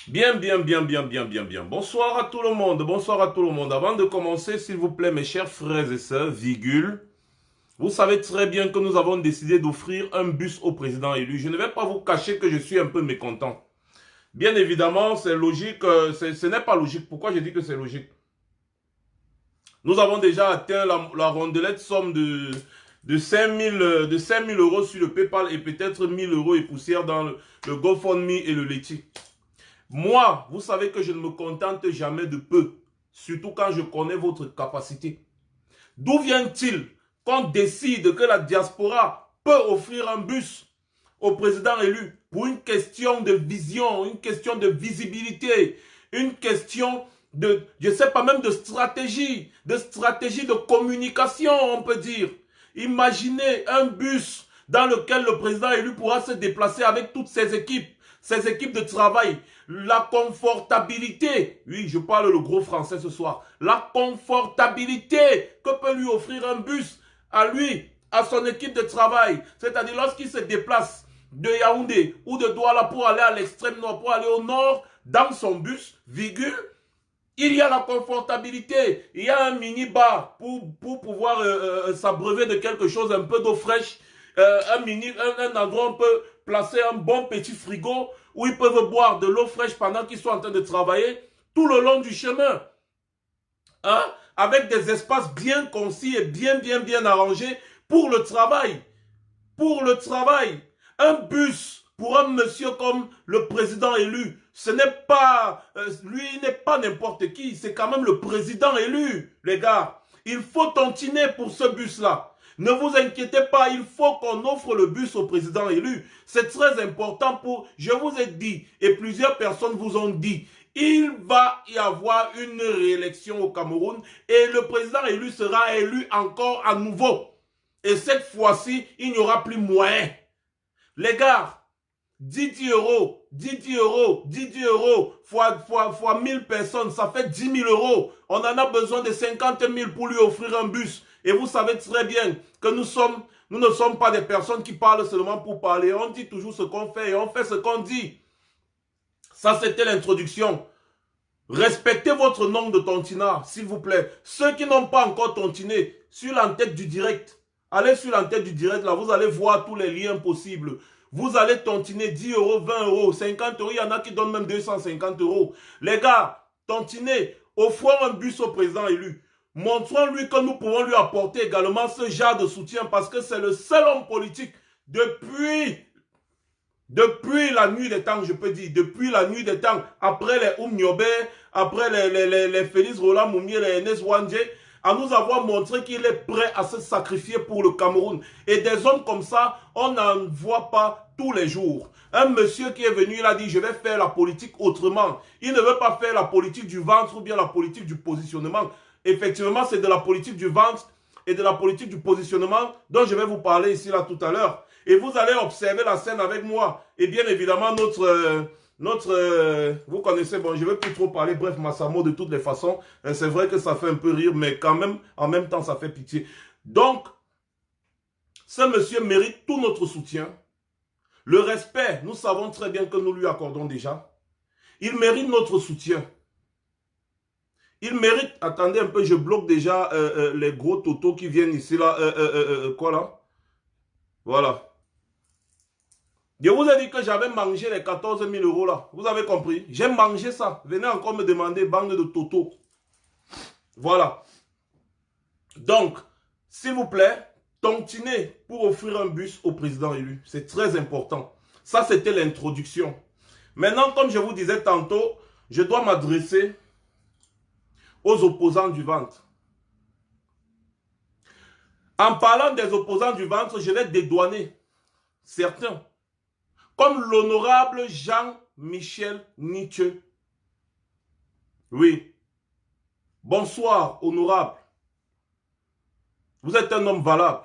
Bien. Bonsoir à tout le monde, bonsoir à tout le monde. Avant de commencer, s'il vous plaît, mes chers frères et sœurs, virgule, vous savez très bien que nous avons décidé d'offrir un bus au président élu. Je ne vais pas vous cacher que je suis un peu mécontent. Bien évidemment, c'est logique, ce n'est pas logique. Pourquoi je dis que c'est logique? Nous avons déjà atteint la rondelette somme de 5 000 de 5 000 euros sur le PayPal et peut-être 1 000 euros et poussière dans le GoFundMe et le Leti. Moi, vous savez que je ne me contente jamais de peu, surtout quand je connais votre capacité. D'où vient-il qu'on décide que la diaspora peut offrir un bus au président élu pour une question de vision, une question de visibilité, une question de, je ne sais pas, même de stratégie de communication, on peut dire. Imaginez un bus dans lequel le président élu pourra se déplacer avec toutes ses équipes de travail, la confortabilité, oui, je parle le gros français ce soir, la confortabilité que peut lui offrir un bus à lui, à son équipe de travail, c'est-à-dire lorsqu'il se déplace de Yaoundé ou de Douala pour aller à l'extrême nord, pour aller au nord, dans son bus, virgule, il y a la confortabilité, il y a un mini-bar pour pouvoir s'abreuver de quelque chose, un peu d'eau fraîche, un endroit où on peut placer un bon petit frigo où ils peuvent boire de l'eau fraîche pendant qu'ils sont en train de travailler tout le long du chemin. Hein? Avec des espaces bien concis et bien arrangés pour le travail. Pour le travail. Un bus pour un monsieur comme le président élu, ce n'est pas, lui n'est pas n'importe qui, c'est quand même le président élu, les gars. Il faut tontiner pour ce bus-là. Ne vous inquiétez pas, il faut qu'on offre le bus au président élu. C'est très important pour, je vous ai dit, et plusieurs personnes vous ont dit, il va y avoir une réélection au Cameroun et le président élu sera élu encore à nouveau. Et cette fois-ci, il n'y aura plus moyen. Les gars, 10 euros, 10 euros, fois 1000 personnes, ça fait 10 000 euros. On en a besoin de 50 000 pour lui offrir un bus. Et vous savez très bien que nous ne sommes pas des personnes qui parlent seulement pour parler. On dit toujours ce qu'on fait et on fait ce qu'on dit. Ça, c'était l'introduction. Respectez votre nombre de tontinards, s'il vous plaît. Ceux qui n'ont pas encore tontiné, sur l'entête du direct, allez sur l'entête du direct, là, vous allez voir tous les liens possibles. Vous allez tontiner 10 euros, 20 euros, 50 euros. Il y en a qui donnent même 250 euros. Les gars, tontinez, offrons un bus au président élu. Montrons-lui que nous pouvons lui apporter également ce genre de soutien parce que c'est le seul homme politique depuis la nuit des temps, je peux dire, depuis la nuit des temps, après les Nyobe, après les Félix Roland Moumier, les Enes Wandje, à nous avoir montré qu'il est prêt à se sacrifier pour le Cameroun. Et des hommes comme ça, on n'en voit pas tous les jours. Un monsieur qui est venu, il a dit, je vais faire la politique autrement. Il ne veut pas faire la politique du ventre ou bien la politique du positionnement. Effectivement, c'est de la politique du ventre et de la politique du positionnement dont je vais vous parler ici là tout à l'heure. Et vous allez observer la scène avec moi. Et bien évidemment, vous connaissez, bon, je ne vais plus trop parler, bref, Massamo de toutes les façons. C'est vrai que ça fait un peu rire, mais quand même, en même temps, ça fait pitié. Donc, ce monsieur mérite tout notre soutien. Le respect, nous savons très bien que nous lui accordons déjà. Il mérite notre soutien. Il mérite, attendez un peu, je bloque déjà les gros totos qui viennent ici, là, quoi là? Voilà. Je vous ai dit que j'avais mangé les 14 000 euros là. Vous avez compris? J'ai mangé ça. Venez encore me demander, bande de toto. Voilà. Donc, s'il vous plaît, tontiner pour offrir un bus au président élu. C'est très important. Ça, c'était l'introduction. Maintenant, comme je vous disais tantôt, je dois m'adresser aux opposants du ventre. En parlant des opposants du ventre, je vais dédouaner certains. Comme l'honorable Jean-Michel Nietzsche. Oui. Bonsoir, honorable. Vous êtes un homme valable.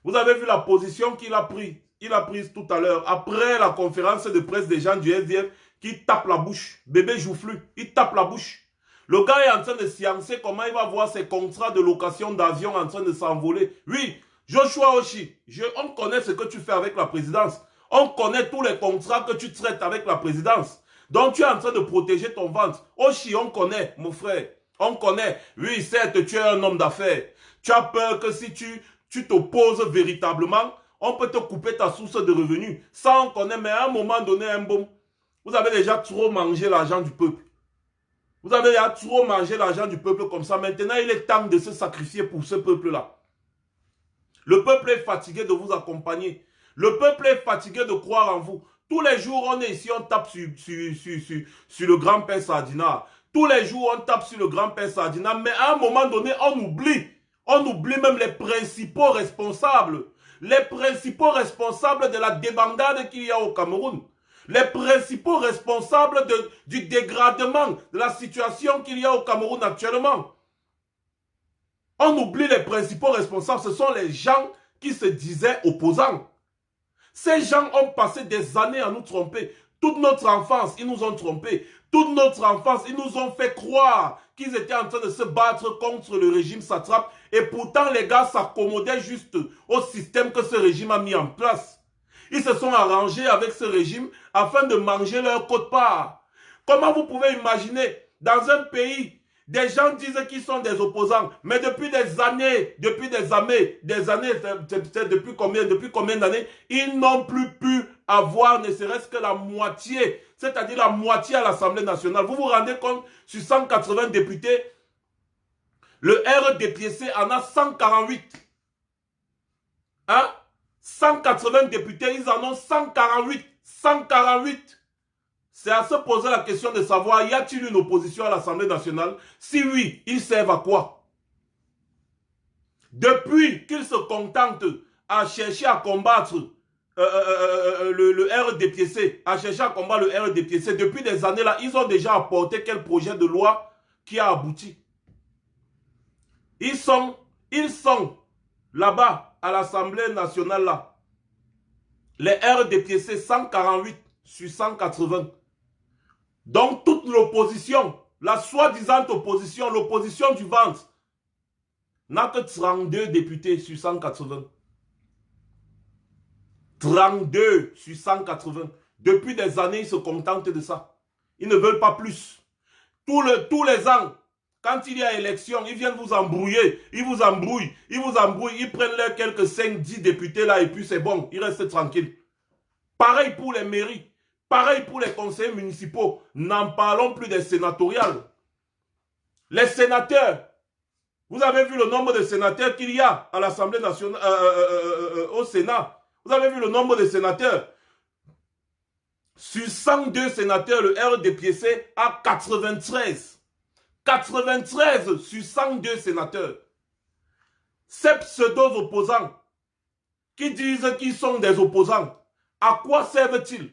Vous avez vu la position qu'il a prise. Il a prise tout à l'heure, après la conférence de presse des gens du SDF, qui tape la bouche. Bébé joufflu, il tape la bouche. Le gars est en train de sciencer comment il va voir ses contrats de location d'avion en train de s'envoler. Oui, Joshua Oshi, on connaît ce que tu fais avec la présidence. On connaît tous les contrats que tu traites avec la présidence. Donc tu es en train de protéger ton ventre. Oshi, on connaît, mon frère. On connaît. Oui, certes, tu es un homme d'affaires. Tu as peur que si tu t'opposes véritablement, on peut te couper ta source de revenus. Ça, on connaît, mais à un moment donné, un bon, vous avez déjà trop mangé l'argent du peuple. Vous avez déjà trop mangé l'argent du peuple comme ça. Maintenant, il est temps de se sacrifier pour ce peuple-là. Le peuple est fatigué de vous accompagner. Le peuple est fatigué de croire en vous. Tous les jours, on est ici, on tape sur le grand-père Sardina. Tous les jours, on tape sur le grand-père Sardina. Mais à un moment donné, on oublie. On oublie même les principaux responsables. Les principaux responsables de la débandade qu'il y a au Cameroun. Les principaux responsables du dégradement de la situation qu'il y a au Cameroun actuellement. On oublie les principaux responsables. Ce sont les gens qui se disaient opposants. Ces gens ont passé des années à nous tromper. Toute notre enfance, ils nous ont trompés. Toute notre enfance, ils nous ont fait croire qu'ils étaient en train de se battre contre le régime satrape. Et pourtant, les gars s'accommodaient juste au système que ce régime a mis en place. Ils se sont arrangés avec ce régime afin de manger leur quote-part. Comment vous pouvez imaginer, dans un pays, des gens disent qu'ils sont des opposants, mais depuis des années, depuis combien d'années, ils n'ont plus pu avoir ne serait-ce que la moitié, c'est-à-dire la moitié à l'Assemblée nationale. Vous vous rendez compte, sur 180 députés, le RDPC en a 148. Hein? 180 députés, ils en ont 148. 148. C'est à se poser la question de savoir, y a-t-il une opposition à l'Assemblée nationale? Si oui, ils servent à quoi? Depuis qu'ils se contentent à chercher à combattre le RDPC, à chercher à combattre le RDPC, depuis des années là, ils ont déjà apporté quel projet de loi qui a abouti? Ils sont là-bas, à l'Assemblée nationale là. Les RDPC 148 sur 180. Donc toute l'opposition, la soi-disant opposition, l'opposition du ventre, n'a que 32 députés sur 180. 32 sur 180. Depuis des années, ils se contentent de ça. Ils ne veulent pas plus. Tous les ans, quand il y a élection, ils viennent vous embrouiller. Ils vous embrouillent. Ils prennent leurs quelques 5-10 députés là et puis c'est bon. Ils restent tranquilles. Pareil pour les mairies. Pareil pour les conseillers municipaux. N'en parlons plus des sénatoriales. Les sénateurs. Vous avez vu le nombre de sénateurs qu'il y a à l'Assemblée nationale, au Sénat. Vous avez vu le nombre de sénateurs. Sur 102 sénateurs, le RDPC a 93. 93 sur 102 sénateurs. Ces pseudo-opposants qui disent qu'ils sont des opposants, à quoi servent-ils?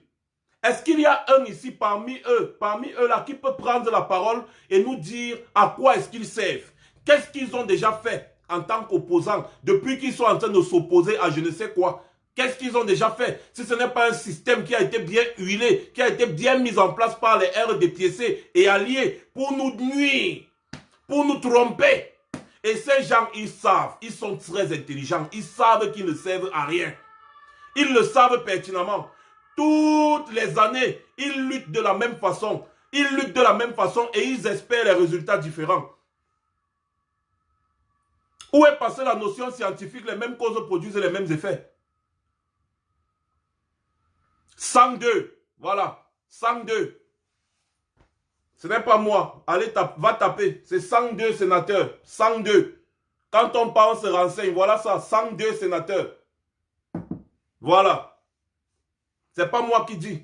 Est-ce qu'il y a un ici parmi eux là, qui peut prendre la parole et nous dire à quoi est-ce qu'ils servent? Qu'est-ce qu'ils ont déjà fait en tant qu'opposants depuis qu'ils sont en train de s'opposer à je ne sais quoi? Qu'est-ce qu'ils ont déjà fait? Si ce n'est pas un système qui a été bien huilé, qui a été bien mis en place par les RDPC et alliés pour nous nuire, pour nous tromper. Et ces gens, ils savent, ils sont très intelligents, ils savent qu'ils ne servent à rien. Ils le savent pertinemment. Toutes les années, ils luttent de la même façon. Ils luttent de la même façon et ils espèrent les résultats différents. Où est passée la notion scientifique? Les mêmes causes produisent les mêmes effets. 102, voilà, 102. Ce n'est pas moi. Allez, va taper. C'est 102 sénateurs. 102. Quand on parle, on se renseigne. Voilà ça, 102 sénateurs. Voilà. C'est pas moi qui dis.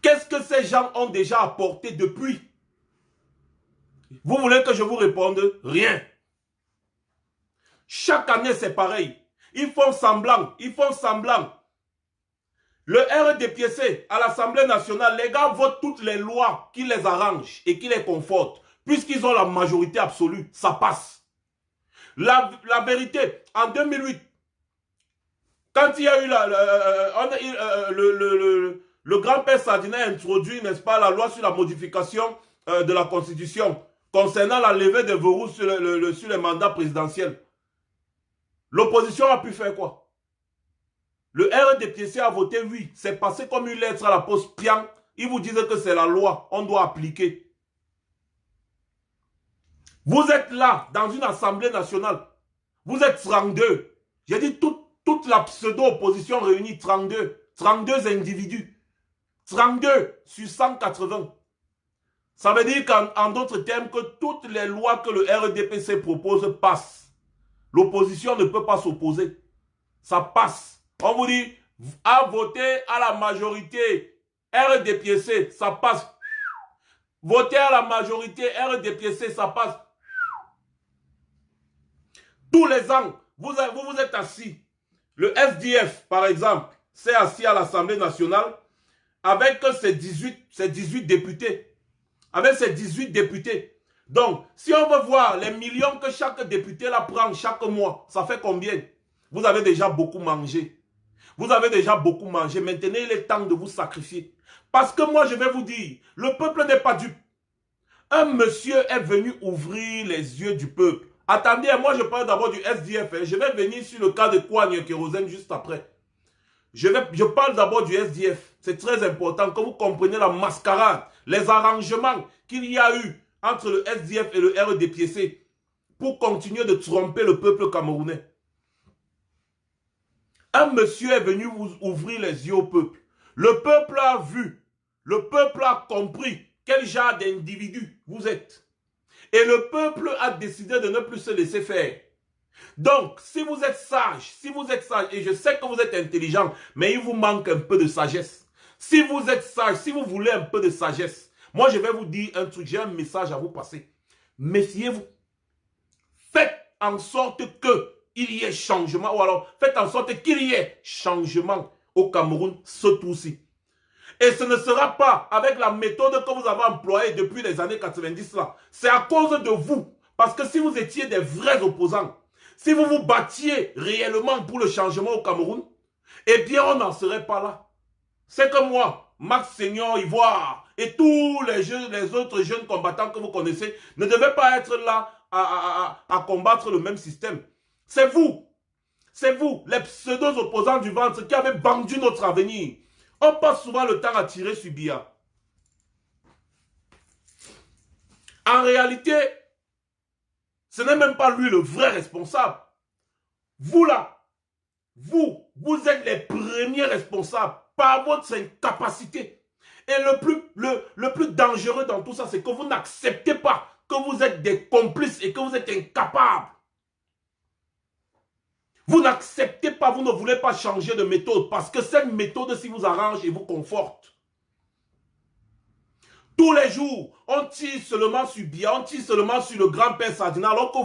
Qu'est-ce que ces gens ont déjà apporté depuis? Vous voulez que je vous réponde? Rien. Chaque année, c'est pareil. Ils font semblant. Ils font semblant. Le RDPC, à l'Assemblée nationale, les gars votent toutes les lois qui les arrangent et qui les confortent. Puisqu'ils ont la majorité absolue, ça passe. La vérité, en 2008, quand il y a eu le grand-père Sardina a introduit, n'est-ce pas, la loi sur la modification de la Constitution concernant la levée des verrous sur les mandats présidentiels. L'opposition a pu faire quoi? Le RDPC a voté oui. C'est passé comme une lettre à la poste pian. Ils vous disent que c'est la loi. On doit appliquer. Vous êtes là, dans une assemblée nationale. Vous êtes 32. J'ai dit toute la pseudo-opposition réunie, 32. 32 individus. 32 sur 180. Ça veut dire qu'en d'autres termes, que toutes les lois que le RDPC propose passent. L'opposition ne peut pas s'opposer. Ça passe. On vous dit, à voter à la majorité RDPC, ça passe. Voter à la majorité RDPC, ça passe. Tous les ans, vous êtes assis. Le SDF, par exemple, s'est assis à l'Assemblée nationale avec ses 18 députés. Avec ses 18 députés. Donc, si on veut voir les millions que chaque député là prend chaque mois, ça fait combien? Vous avez déjà beaucoup mangé. Vous avez déjà beaucoup mangé. Maintenant, il est temps de vous sacrifier. Parce que moi, je vais vous dire, le peuple n'est pas dupe. Un monsieur est venu ouvrir les yeux du peuple. Attendez, moi je parle d'abord du SDF. Je vais venir sur le cas de Kouagne Kérosène juste après. Je parle d'abord du SDF. C'est très important que vous compreniez la mascarade, les arrangements qu'il y a eu entre le SDF et le RDPC pour continuer de tromper le peuple camerounais. Un monsieur est venu vous ouvrir les yeux au peuple. Le peuple a vu, le peuple a compris quel genre d'individu vous êtes. Et le peuple a décidé de ne plus se laisser faire. Donc, si vous êtes sage, et je sais que vous êtes intelligent, mais il vous manque un peu de sagesse. Si vous êtes sage, si vous voulez un peu de sagesse, moi je vais vous dire un truc, j'ai un message à vous passer. Méfiez-vous. Faites en sorte qu'il y ait changement, ou alors faites en sorte qu'il y ait changement au Cameroun, ce tout-ci. Et ce ne sera pas avec la méthode que vous avez employée depuis les années 90 là. C'est à cause de vous. Parce que si vous étiez des vrais opposants, si vous vous battiez réellement pour le changement au Cameroun, eh bien on n'en serait pas là. C'est que moi, Max Seigneur Ivoire et tous les autres jeunes combattants que vous connaissez ne devaient pas être là à combattre le même système. C'est vous, les pseudo-opposants du ventre qui avez vendu notre avenir. On passe souvent le temps à tirer sur Biya. En réalité, ce n'est même pas lui le vrai responsable. Vous là, vous êtes les premiers responsables par votre incapacité. Et le plus dangereux dans tout ça, c'est que vous n'acceptez pas que vous êtes des complices et que vous êtes incapables. Vous n'acceptez pas, vous ne voulez pas changer de méthode parce que cette méthode, si vous arrange et vous conforte. Tous les jours, on tire seulement sur Biya, on tire seulement sur le grand-père Sadina, alors que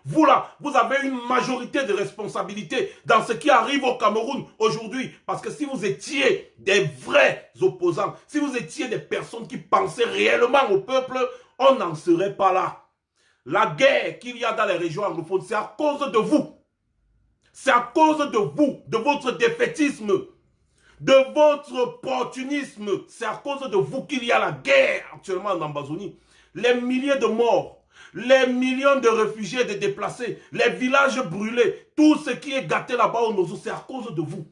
vous là, vous avez une majorité de responsabilités dans ce qui arrive au Cameroun aujourd'hui. Parce que si vous étiez des vrais opposants, si vous étiez des personnes qui pensaient réellement au peuple, on n'en serait pas là. La guerre qu'il y a dans les régions anglophones, c'est à cause de vous. C'est à cause de vous, de votre défaitisme, de votre opportunisme. C'est à cause de vous qu'il y a la guerre actuellement en Ambazonie. Les milliers de morts, les millions de réfugiés et de déplacés, les villages brûlés, tout ce qui est gâté là-bas au Nozo, c'est à cause de vous.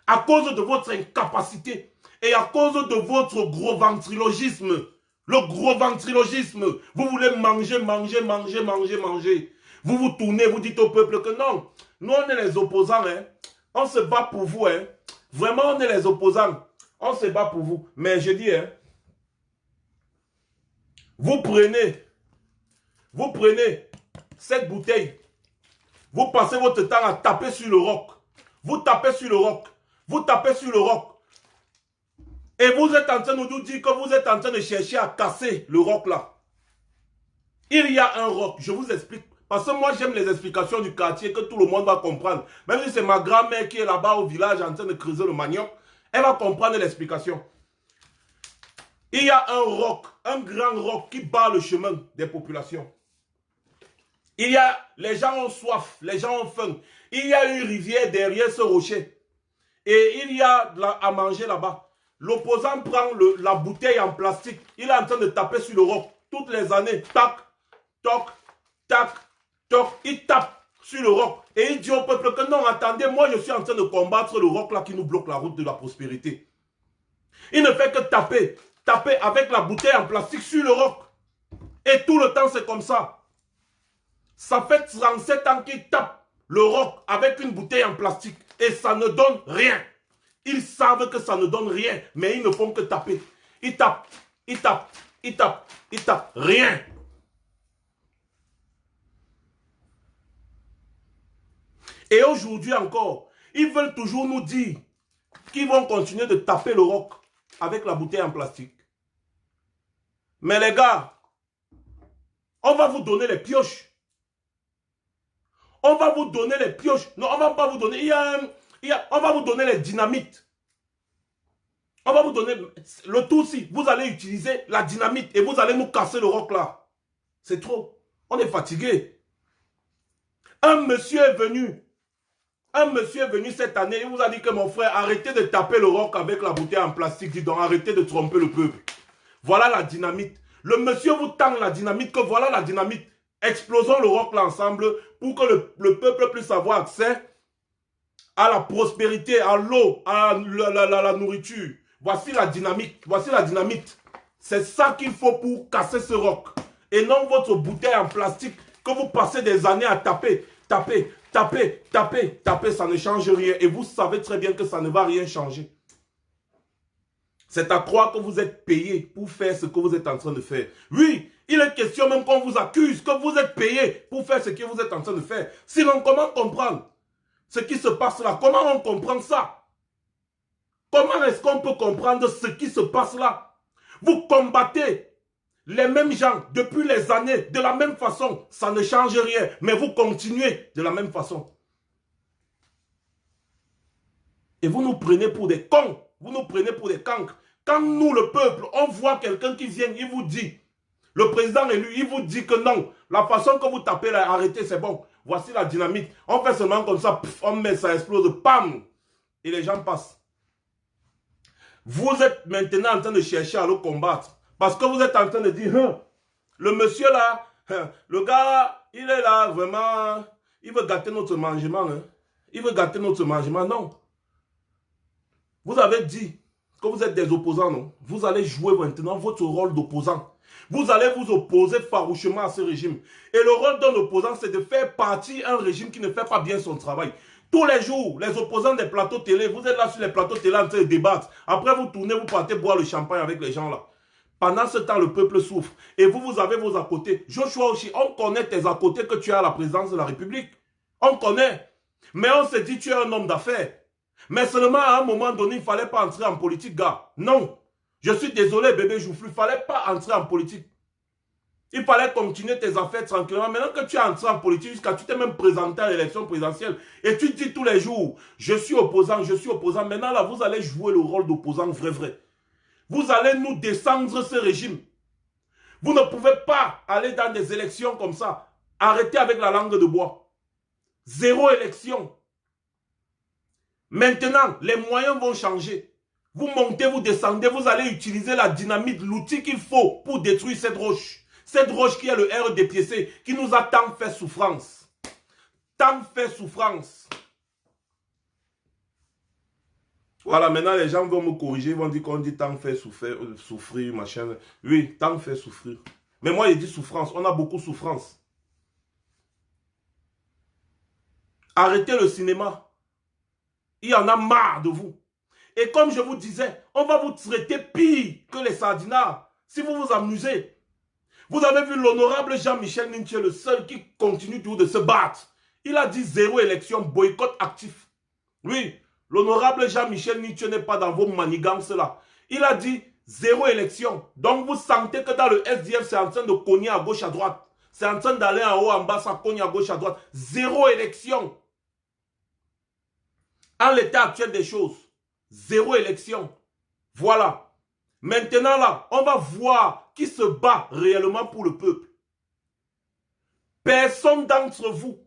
À cause de votre incapacité et à cause de votre gros ventrilogisme. Le gros ventrilogisme. Vous voulez manger, manger, manger, manger, manger. Vous vous tournez, vous dites au peuple que non, nous on est les opposants, hein. On se bat pour vous, hein. Vraiment on est les opposants, on se bat pour vous. Mais je dis, hein, vous prenez cette bouteille, vous passez votre temps à taper sur le roc, vous tapez sur le roc, vous tapez sur le roc. Et vous êtes en train de nous dire que vous êtes en train de chercher à casser le roc là. Il y a un roc, je vous explique. Parce que moi, j'aime les explications du quartier que tout le monde va comprendre. Même si c'est ma grand-mère qui est là-bas au village en train de creuser le manioc, elle va comprendre l'explication. Il y a un roc, un grand roc qui barre le chemin des populations. Les gens ont soif, les gens ont faim. Il y a une rivière derrière ce rocher. Et il y a à manger là-bas. L'opposant prend la bouteille en plastique. Il est en train de taper sur le roc. Toutes les années, tac, toc, tac, toc, il tape sur le roc. Et il dit au peuple que non, attendez, moi je suis en train de combattre le roc là qui nous bloque la route de la prospérité. Il ne fait que taper, taper avec la bouteille en plastique sur le roc. Et tout le temps c'est comme ça. Ça fait 37 ans qu'il tape le roc avec une bouteille en plastique. Et ça ne donne rien. Ils savent que ça ne donne rien, mais ils ne font que taper. Ils tapent, ils tapent, ils tapent, ils tapent, rien. Et aujourd'hui encore, ils veulent toujours nous dire qu'ils vont continuer de taper le roc avec la bouteille en plastique. Mais les gars, on va vous donner les pioches. On va vous donner les pioches. Non, on ne va pas vous donner. On va vous donner les dynamites. On va vous donner le tout aussi. Vous allez utiliser la dynamite et vous allez nous casser le roc là. C'est trop. On est fatigué. Un monsieur est venu cette année, il vous a dit que mon frère, arrêtez de taper le roc avec la bouteille en plastique, dis donc, arrêtez de tromper le peuple. Voilà la dynamite. Le monsieur vous tend la dynamite, que voilà la dynamite. Explosons le roc là ensemble pour que le peuple puisse avoir accès à la prospérité, à l'eau, à la nourriture. Voici la dynamite, voici la dynamite. C'est ça qu'il faut pour casser ce roc. Et non votre bouteille en plastique que vous passez des années à taper, taper, taper, taper, taper, ça ne change rien. Et vous savez très bien que ça ne va rien changer. C'est à croire que vous êtes payé pour faire ce que vous êtes en train de faire. Oui, il est question même qu'on vous accuse que vous êtes payé pour faire ce que vous êtes en train de faire. Sinon, comment comprendre ce qui se passe là? Comment on comprend ça? Comment est-ce qu'on peut comprendre ce qui se passe là? Vous combattez les mêmes gens depuis les années de la même façon. Ça ne change rien, mais vous continuez de la même façon. Et vous nous prenez pour des cons. Vous nous prenez pour des cancres. Quand nous, le peuple, on voit quelqu'un qui vient, il vous dit, le président élu, il vous dit que non, la façon que vous tapez là, arrêtez, c'est bon. Voici la dynamite. On fait seulement comme ça, pff, on met, ça explose, pam. Et les gens passent. Vous êtes maintenant en train de chercher à le combattre. Parce que vous êtes en train de dire, le monsieur là, le gars, il est là, vraiment, il veut gâter notre mangement. Hein. Il veut gâter notre mangement, non. Vous avez dit que vous êtes des opposants, non? Vous allez jouer maintenant votre rôle d'opposant. Vous allez vous opposer farouchement à ce régime. Et le rôle d'un opposant, c'est de faire partir un régime qui ne fait pas bien son travail. Tous les jours, les opposants des plateaux télé, vous êtes là sur les plateaux télé en train de débattre. Après, vous tournez, vous partez boire le champagne avec les gens là. Pendant ce temps, le peuple souffre. Et vous, vous avez vos à côté. Joshua Oshi, on connaît tes à côté que tu as à la présidence de la République. On connaît. Mais on se dit tu es un homme d'affaires. Mais seulement à un moment donné, il ne fallait pas entrer en politique, gars. Non. Je suis désolé, bébé Joufflu, il ne fallait pas entrer en politique. Il fallait continuer tes affaires tranquillement. Maintenant que tu es entré en politique, jusqu'à tu t'es même présenté à l'élection présidentielle, et tu dis tous les jours, je suis opposant, je suis opposant. Maintenant, là, vous allez jouer le rôle d'opposant vrai. Vous allez nous descendre ce régime. Vous ne pouvez pas aller dans des élections comme ça. Arrêtez avec la langue de bois. Zéro élection. Maintenant, les moyens vont changer. Vous montez, vous descendez, vous allez utiliser la dynamite, l'outil qu'il faut pour détruire cette roche. Cette roche qui est le RDPC, qui nous a tant fait souffrance. Tant fait souffrance. Voilà, maintenant les gens vont me corriger, ils vont dire qu'on dit tant fait souffrir, machin. Oui, tant fait souffrir. Mais moi, je dis souffrance, on a beaucoup de souffrance. Arrêtez le cinéma. Il y en a marre de vous. Et comme je vous disais, on va vous traiter pire que les sardinards si vous vous amusez. Vous avez vu l'honorable Jean-Michel Ninche, le seul qui continue toujours de se battre. Il a dit zéro élection, boycott actif. Oui, l'honorable Jean-Michel Ninche n'est pas dans vos manigances là. Il a dit zéro élection. Donc vous sentez que dans le SDF, c'est en train de cogner à gauche à droite. C'est en train d'aller en haut, en bas, ça cogne à gauche à droite. Zéro élection. En l'état actuel des choses, zéro élection. Voilà. Maintenant là, on va voir qui se bat réellement pour le peuple. Personne d'entre vous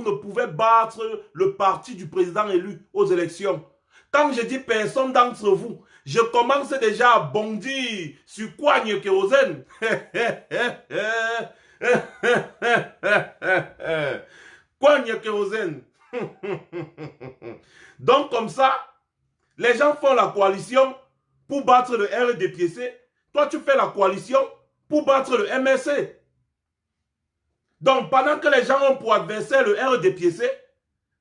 ne pouvait battre le parti du président élu aux élections. Quand je dis personne d'entre vous, je commence déjà à bondir sur Coigne Kérosène. Coigne kérosène. Donc comme ça, les gens font la coalition pour battre le RDPC. Toi, tu fais la coalition pour battre le MRC. Donc, pendant que les gens ont pour adversaire le RDPC,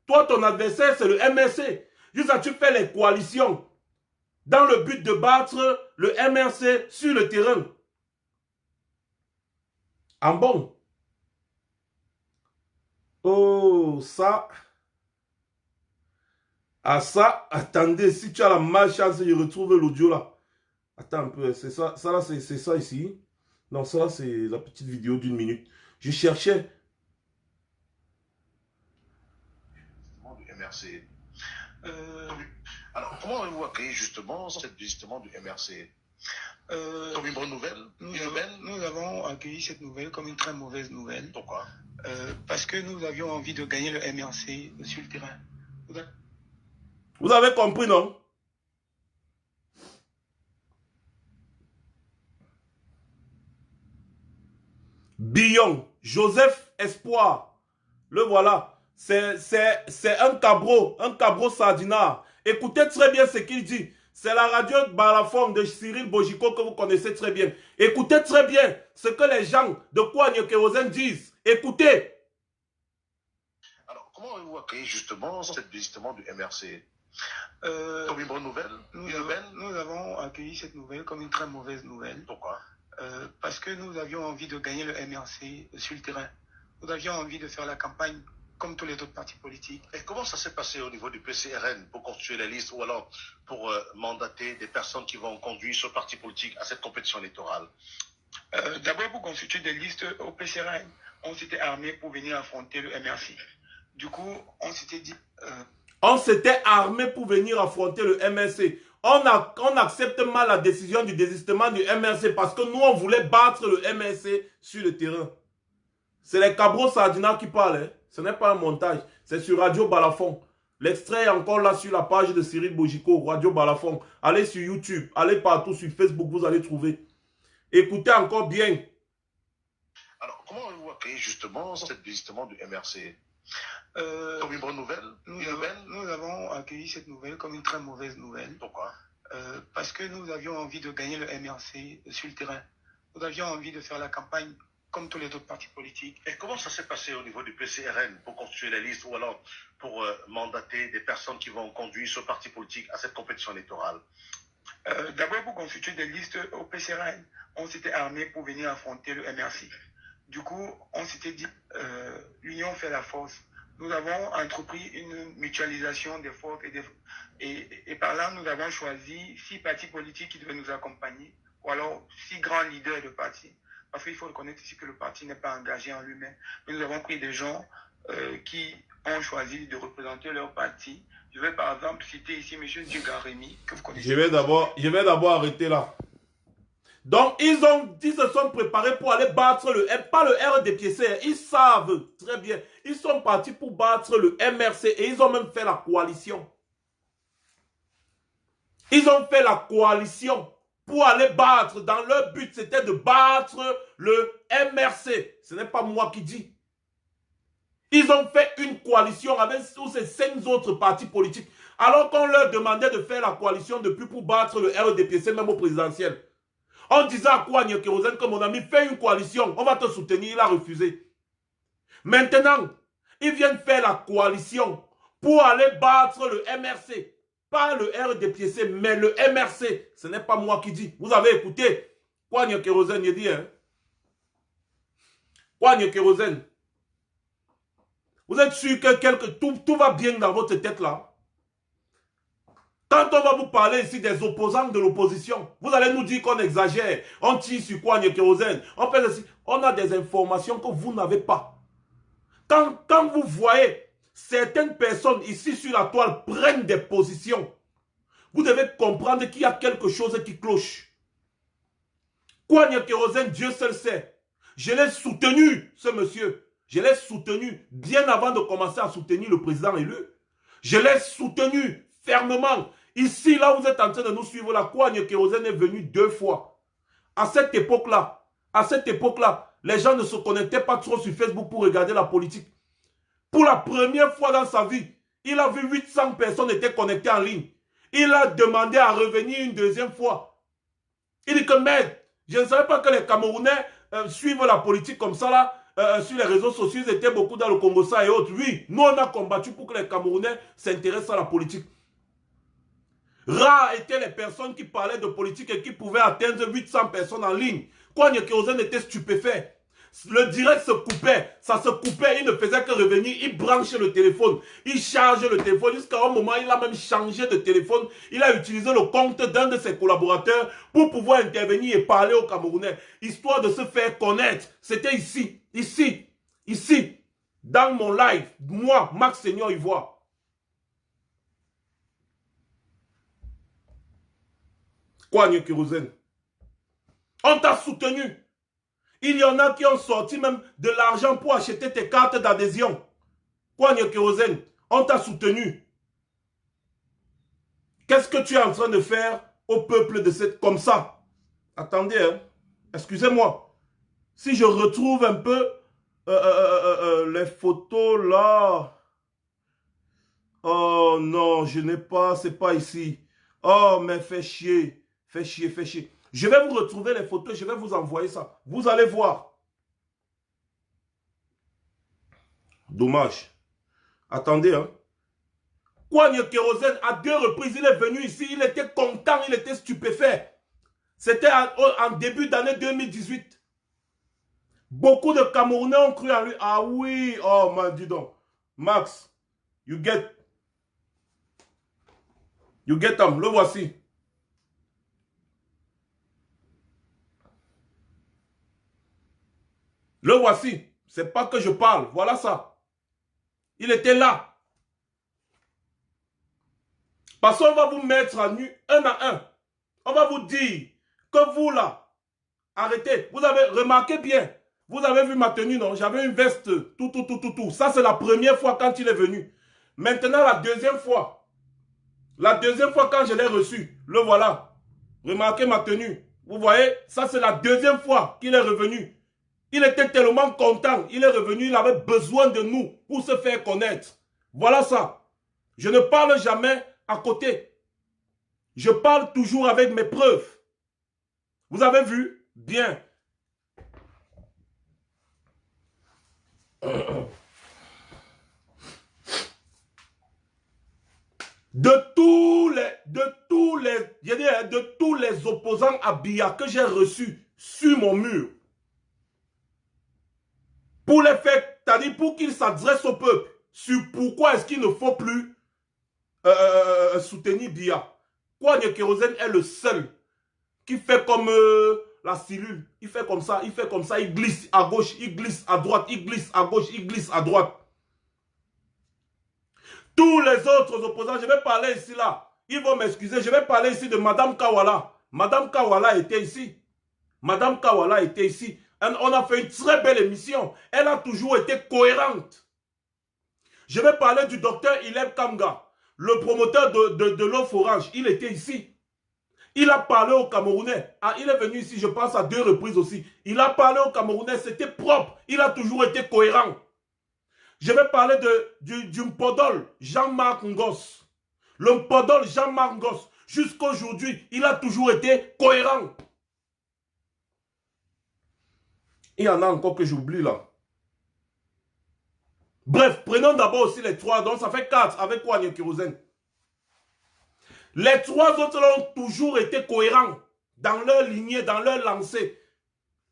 toi, ton adversaire, c'est le MRC. Juste là, tu fais les coalitions dans le but de battre le MRC sur le terrain. En bon. Oh, ça. Ah, ça, attendez, si tu as la malchance, je retrouve l'audio là. Attends un peu, c'est ça, là, c'est ça ici. Non, ça là, c'est la petite vidéo d'1 minute. Je cherchais. Du MRC. Alors, comment avez-vous accueilli justement cette justement du MRC comme une bonne nouvelle? Nous avons accueilli cette nouvelle comme une très mauvaise nouvelle. Pourquoi? Parce que nous avions envie de gagner le MRC sur le terrain. Vous avez compris, non? Billon, Joseph Espoir. Le voilà. C'est un cabro sardinard. Écoutez très bien ce qu'il dit. C'est la radio Balafon de Cyril Bojiko que vous connaissez très bien. Écoutez très bien ce que les gens de Coigne Kérosène disent. Écoutez. Alors, comment avez-vous accueilli justement cette justement du MRC comme une bonne nouvelle? Nous avons accueilli cette nouvelle comme une très mauvaise nouvelle. Pourquoi? Parce que nous avions envie de gagner le MRC sur le terrain. Nous avions envie de faire la campagne comme tous les autres partis politiques. Et comment ça s'est passé au niveau du PCRN pour constituer les listes ou alors pour mandater des personnes qui vont conduire ce parti politique à cette compétition électorale? D'abord, pour constituer des listes au PCRN, on s'était armé pour venir affronter le MRC. Du coup, on s'était dit... On s'était armé pour venir affronter le MRC. On accepte mal la décision du désistement du MRC parce que nous, on voulait battre le MRC sur le terrain. C'est les cabros sardinards qui parlent. Hein. Ce n'est pas un montage. C'est sur Radio Balafon. L'extrait est encore là sur la page de Cyril Bojiko, Radio Balafon. Allez sur YouTube, allez partout sur Facebook, vous allez trouver. Écoutez encore bien. Alors, comment avez-vous accueilli justement cette justement du MRC comme une bonne nouvelle? Nous avons accueilli cette nouvelle comme une très mauvaise nouvelle. Pourquoi? Parce que nous avions envie de gagner le MRC sur le terrain. Nous avions envie de faire la campagne comme tous les autres partis politiques. Et comment ça s'est passé au niveau du PCRN pour constituer les listes ou alors pour mandater des personnes qui vont conduire ce parti politique à cette compétition électorale? D'abord, pour constituer des listes au PCRN, on s'était armé pour venir affronter le MRC. Du coup, on s'était dit, l'union fait la force. Nous avons entrepris une mutualisation des forces et par là, nous avons choisi 6 partis politiques qui devaient nous accompagner, ou alors 6 grands leaders de partis. Parce qu'il faut reconnaître ici que le parti n'est pas engagé en lui-même. Nous avons pris des gens qui ont choisi de représenter leur parti. Je vais par exemple citer ici M. Djugaremi, que vous connaissez. Je vais d'abord arrêter là. Donc, ils se sont préparés pour aller battre pas le RDPC. Ils savent très bien. Ils sont partis pour battre le MRC et ils ont même fait la coalition. Ils ont fait la coalition pour aller battre. Dans leur but, c'était de battre le MRC. Ce n'est pas moi qui dis. Ils ont fait une coalition avec tous ces 5 autres partis politiques. Alors qu'on leur demandait de faire la coalition depuis pour battre le RDPC, même au présidentiel. On disait à Coigne Kérosène que mon ami, fais une coalition, on va te soutenir, il a refusé. Maintenant, ils viennent faire la coalition pour aller battre le MRC. Pas le RDPC, mais le MRC. Ce n'est pas moi qui dis. Vous avez écouté Coigne Kérosène, il dit, hein. Coigne Kérosène. Vous êtes sûr que tout va bien dans votre tête là? Quand on va vous parler ici des opposants de l'opposition, vous allez nous dire qu'on exagère, on tire sur Coigne Kérosène, on fait ceci. On a des informations que vous n'avez pas. Quand vous voyez certaines personnes ici sur la toile prennent des positions, vous devez comprendre qu'il y a quelque chose qui cloche. Coigne Kérosène, Dieu seul sait. Je l'ai soutenu, ce monsieur. Je l'ai soutenu bien avant de commencer à soutenir le président élu. Je l'ai soutenu fermement. Ici, là, vous êtes en train de nous suivre. La Coigne Kérosène est venue 2 fois. À cette époque-là, les gens ne se connectaient pas trop sur Facebook pour regarder la politique. Pour la première fois dans sa vie, il a vu 800 personnes étaient connectées en ligne. Il a demandé à revenir une deuxième fois. Il dit que, merde, je ne savais pas que les Camerounais suivent la politique comme ça là. Sur les réseaux sociaux, ils étaient beaucoup dans le Congo ça et autres. Oui, nous on a combattu pour que les Camerounais s'intéressent à la politique. Rares étaient les personnes qui parlaient de politique et qui pouvaient atteindre 800 personnes en ligne. Kwame Kérozen était stupéfait. Le direct se coupait, ça se coupait, il ne faisait que revenir, il branchait le téléphone, il charge le téléphone, jusqu'à un moment, il a même changé de téléphone, il a utilisé le compte d'un de ses collaborateurs pour pouvoir intervenir et parler aux Camerounais, histoire de se faire connaître. C'était ici, dans mon live, moi, Max Seigneur Ivoire. Kwame Kérozen, on t'a soutenu. Il y en a qui ont sorti même de l'argent pour acheter tes cartes d'adhésion. Kwame Kérozen, on t'a soutenu. Qu'est-ce que tu es en train de faire au peuple de cette... Comme ça. Attendez, hein. Excusez-moi. Si je retrouve un peu les photos là... Oh non, je n'ai pas, c'est pas ici. Oh, mais fais chier. Fais chier, fais chier. Je vais vous retrouver les photos, je vais vous envoyer ça. Vous allez voir. Dommage. Attendez, hein. Kwame Kérozen, à 2 reprises, il est venu ici, il était content, il était stupéfait. C'était en début d'année 2018. Beaucoup de Camerounais ont cru en lui. Ah oui, oh, man, dis donc. Max, you get him, le voici. Le voici. C'est pas que je parle. Voilà ça. Il était là. Parce qu'on va vous mettre à nu un à un. On va vous dire que vous là, arrêtez. Vous avez remarqué bien. Vous avez vu ma tenue, non? J'avais une veste, tout. Ça, c'est la première fois quand il est venu. Maintenant, la deuxième fois. La deuxième fois quand je l'ai reçu. Le voilà. Remarquez ma tenue. Vous voyez? Ça, c'est la deuxième fois qu'il est revenu. Il était tellement content. Il est revenu, il avait besoin de nous pour se faire connaître. Voilà ça. Je ne parle jamais à côté. Je parle toujours avec mes preuves. Vous avez vu? Bien. De tous les opposants à Biya que j'ai reçus sur mon mur, pour les faire, c'est-à-dire pour qu'ils s'adressent au peuple sur pourquoi est-ce qu'il ne faut plus soutenir Biya. Kwame Kérozen est le seul qui fait comme la cellule. Il fait comme ça, il glisse à gauche, il glisse à droite, il glisse à gauche, il glisse à droite. Tous les autres opposants, je vais parler ici là. Ils vont m'excuser, je vais parler ici de Madame Kawala. Madame Kawala était ici. Madame Kawala était ici. On a fait une très belle émission. Elle a toujours été cohérente. Je vais parler du docteur Ileb Kamga, le promoteur de l'offre orange. Il était ici. Il a parlé aux Camerounais. Ah, il est venu ici, je pense, à 2 reprises aussi. Il a parlé aux Camerounais, c'était propre. Il a toujours été cohérent. Je vais parler du Mpodol, Jean-Marc Ngos. Le Mpodol, Jean-Marc Ngos. Jusqu'à aujourd'hui, il a toujours été cohérent. Il y en a encore que j'oublie là. Bref, prenons d'abord aussi les 3. Donc ça fait 4 avec Kwame Kérozen. Les 3 autres là ont toujours été cohérents dans leur lignée, dans leur lancée.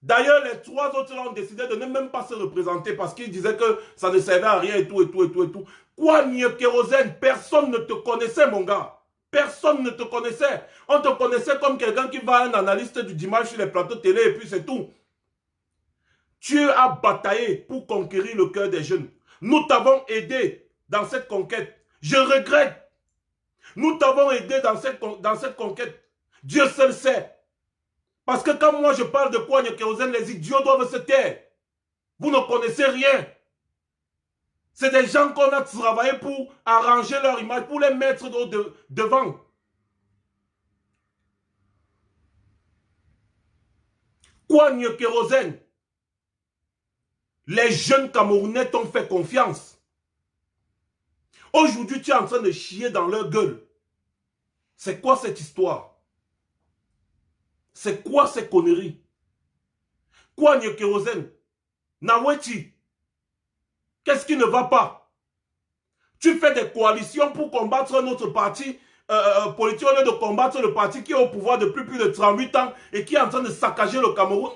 D'ailleurs, les 3 autres là ont décidé de ne même pas se représenter parce qu'ils disaient que ça ne servait à rien et tout. Kwame Kérozen, personne ne te connaissait, mon gars. Personne ne te connaissait. On te connaissait comme quelqu'un qui va à un analyste du dimanche sur les plateaux télé et puis c'est tout. Tu as bataillé pour conquérir le cœur des jeunes. Nous t'avons aidé dans cette conquête. Je regrette. Nous t'avons aidé dans cette conquête. Dieu seul sait. Parce que quand moi je parle de Kwame Kérozen, les idiots doivent se taire. Vous ne connaissez rien. C'est des gens qu'on a travaillé pour arranger leur image, pour les mettre devant. Kwame Kérozen, Les jeunes Camerounais t'ont fait confiance. Aujourd'hui, tu es en train de chier dans leur gueule. C'est quoi cette histoire? C'est quoi ces conneries? Quoi, Kérosène? Naweti? Qu'est-ce qui ne va pas? Tu fais des coalitions pour combattre notre parti politique au lieu de combattre le parti qui est au pouvoir depuis plus de 38 ans et qui est en train de saccager le Cameroun.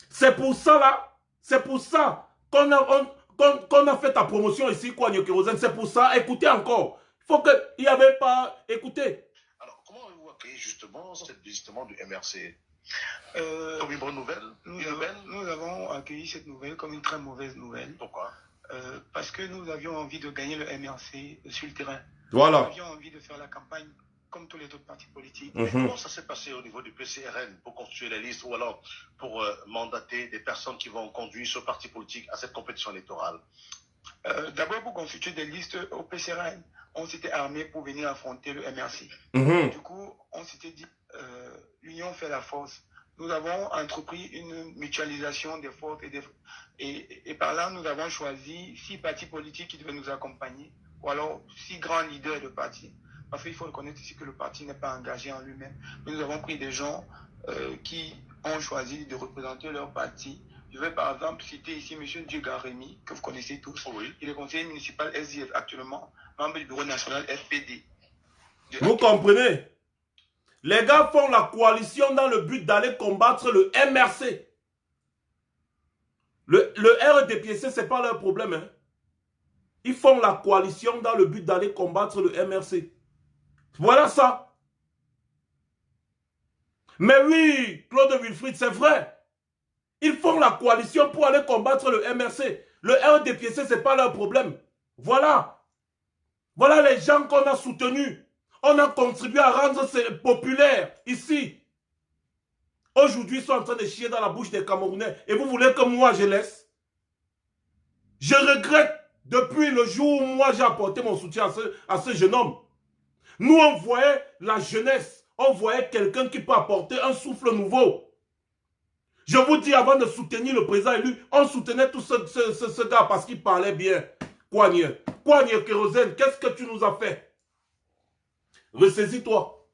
C'est pour ça là, c'est pour ça qu'on a fait ta promotion ici, quoi, Kérosène. C'est pour ça, écoutez encore. Il faut qu'il n'y avait pas, écoutez. Alors, comment avez-vous accueilli justement cette visite du MRC comme une bonne nouvelle? Nous avons accueilli cette nouvelle comme une très mauvaise nouvelle. Pourquoi? Parce que nous avions envie de gagner le MRC sur le terrain. Voilà. Nous avions envie de faire la campagne comme tous les autres partis politiques. Mais comment ça s'est passé au niveau du PCRN pour constituer les listes ou alors pour mandater des personnes qui vont conduire ce parti politique à cette compétition électorale? D'abord, pour constituer des listes au PCRN, on s'était armé pour venir affronter le MRC. Du coup, on s'était dit, l'union fait la force. Nous avons entrepris une mutualisation des forces et par là, nous avons choisi 6 partis politiques qui devaient nous accompagner, ou alors 6 grands leaders de partis. Parce qu'il faut reconnaître ici que le parti n'est pas engagé en lui-même. Mais nous avons pris des gens qui ont choisi de représenter leur parti. Je vais par exemple citer ici M. Djega Rémy, que vous connaissez tous. Oui. Il est conseiller municipal SDF actuellement, membre du bureau national FPD. Vous comprenez? Les gars font la coalition dans le but d'aller combattre le MRC. Le RDPC, ce n'est pas leur problème. Hein. Ils font la coalition dans le but d'aller combattre le MRC. Voilà ça. Mais oui, Claude Wilfried, c'est vrai. Ils font la coalition pour aller combattre le MRC. Le RDPC, ce n'est pas leur problème. Voilà. Voilà les gens qu'on a soutenus. On a contribué à rendre populaire ici. Aujourd'hui, ils sont en train de chier dans la bouche des Camerounais. Et vous voulez que moi, je laisse? Je regrette depuis le jour où moi, j'ai apporté mon soutien à ce jeune homme. Nous, on voyait la jeunesse. On voyait quelqu'un qui peut apporter un souffle nouveau. Je vous dis, avant de soutenir le président élu, on soutenait tout ce gars parce qu'il parlait bien. Kouagne Kérosène, qu'est-ce que tu nous as fait? Ressaisis-toi.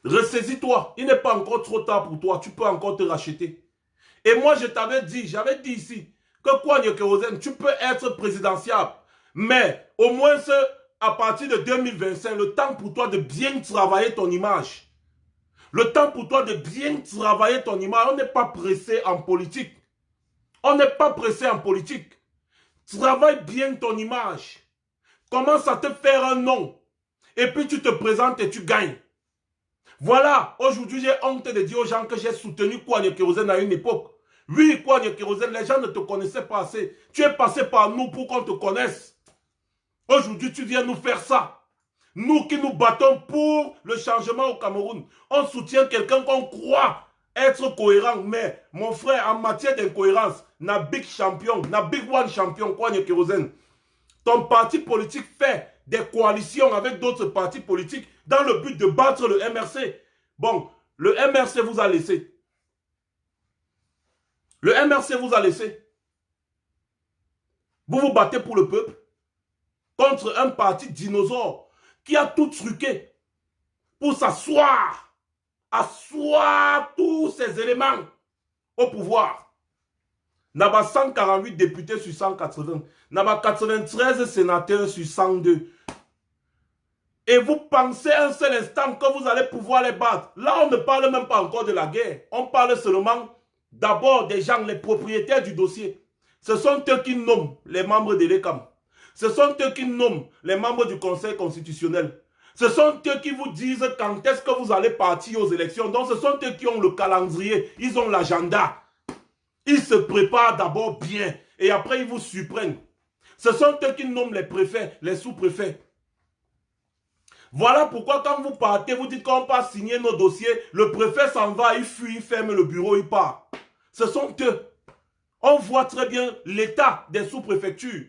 Ressaisis-toi. Il n'est pas encore trop tard pour toi. Tu peux encore te racheter. Et moi, je t'avais dit, j'avais dit ici, que Kouagne Kérosène, tu peux être présidentiable. Mais au moins, à partir de 2025, le temps pour toi de bien travailler ton image. Le temps pour toi de bien travailler ton image. On n'est pas pressé en politique. On n'est pas pressé en politique. Travaille bien ton image. Commence à te faire un nom. Et puis tu te présentes et tu gagnes. Voilà, aujourd'hui j'ai honte de dire aux gens que j'ai soutenu Kouagne Kérosène à une époque. Oui, Kouagne Kérosène, les gens ne te connaissaient pas assez. Tu es passé par nous pour qu'on te connaisse. Aujourd'hui, tu viens nous faire ça. Nous qui nous battons pour le changement au Cameroun. On soutient quelqu'un qu'on croit être cohérent. Mais, mon frère, en matière d'incohérence, na big champion, na big one champion, Kouagne Kérosène. Ton parti politique fait des coalitions avec d'autres partis politiques dans le but de battre le MRC. Bon, le MRC vous a laissé. Le MRC vous a laissé. Vous vous battez pour le peuple contre un parti dinosaure qui a tout truqué pour asseoir tous ces éléments au pouvoir. N'a pas 148 députés sur 180. N'a pas 93 sénateurs sur 102. Et vous pensez un seul instant que vous allez pouvoir les battre. Là, on ne parle même pas encore de la guerre. On parle seulement d'abord des gens, les propriétaires du dossier. Ce sont eux qui nomment les membres de l'ECAM. Ce sont eux qui nomment les membres du Conseil constitutionnel. Ce sont eux qui vous disent quand est-ce que vous allez partir aux élections. Donc, ce sont eux qui ont le calendrier. Ils ont l'agenda. Ils se préparent d'abord bien. Et après, ils vous surprennent. Ce sont eux qui nomment les préfets, les sous-préfets. Voilà pourquoi quand vous partez, vous dites qu'on va signer nos dossiers, le préfet s'en va, il fuit, il ferme le bureau, il part. Ce sont eux. On voit très bien l'état des sous-préfectures.